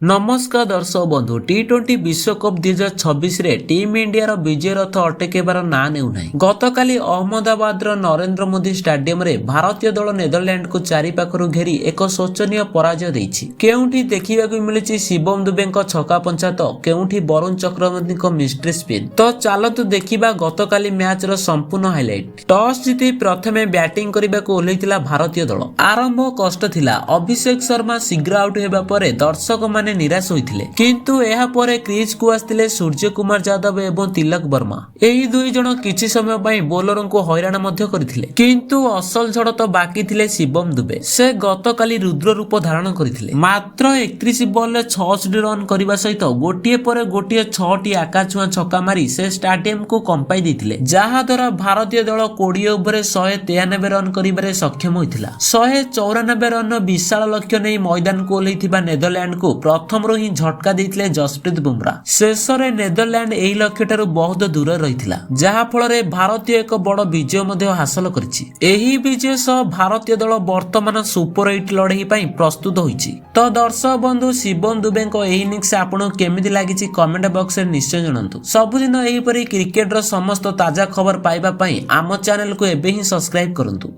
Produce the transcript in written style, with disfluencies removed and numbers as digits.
नमस्कार दर्शक बंधु टी20 विश्वकप 2026 रे टीम इंडिया विजय रथ अटकेबार ना नेउना गतकाली अहमदाबाद नरेंद्र मोदी स्टेडियम रे भारतीय दल नेदरलैंड को चारि पाखरु घेरी एक शोचनीय पराजय देछि। केउठी देखिबाकू मिलुछि शिवम दुबेଙ୍କ छक्का पंचा तो केउठी वरुण चक्रवर्तीଙ୍କ मिस्ट्री स्पिन। तो चलतु देखिबा गतकाली मैच रो संपूर्ण हाइलाइट। टॉस जीति प्रथमे बैटिंग करबाकू ओल्लैथिला भारतीय दल। आरंभ कष्ट थिला। अभिषेक शर्मा शीघ्र आउट हेबा परे दर्शक माने निराश होइथिले, किंतु एहा परे क्रीज को आस्तिले सूर्य कुमार यादव एवं तिलक वर्मा। एही दुई जण किछि समय पई बोलरन को हैरान मध्य करथिले, किंतु असल झड़ तो बाकी थिले शिवम दुबे। से गतकाली रुद्र रूप धारण करथिले। मात्र 31 बॉल रे 66 रन करबा सहित गोटिए परे गोटिए 6टी आकाशछुआ छक्का मारी से स्टेडियम को कंपाई दैथिले, जहा द्वारा भारतीय दल 20 ओवर 193 रन करिबारे सक्षम होइथिला। 194 रन विशाल लक्ष्य नै मैदान को ओल्लैथिबा नेदरलैंड को प्रथम रो ही झटका देथिले जसप्रीत बुमरा। शेष रे नेदरलैंड एही लक्ष्यटारु बहुत दूर रहिथिला, जहा फल रे भारतीय एक बड़ विजय मध्ये हासिल करिछि। एही विजय सह भारतीय दल वर्तमान सुपर 8 लड़ाई पई प्रस्तुत होइछि। तो दर्शक बंधु शिवम दुबेଙ୍କ एही इनिंग्स आपन केमिति लागिछि कमेंट बॉक्स रे निश्चय जणांतु। सबुदिन एही परि क्रिकेट रो समस्त ताजा खबर पाइबा पई आम चैनल को एबे ही सब्सक्राइब करंतु।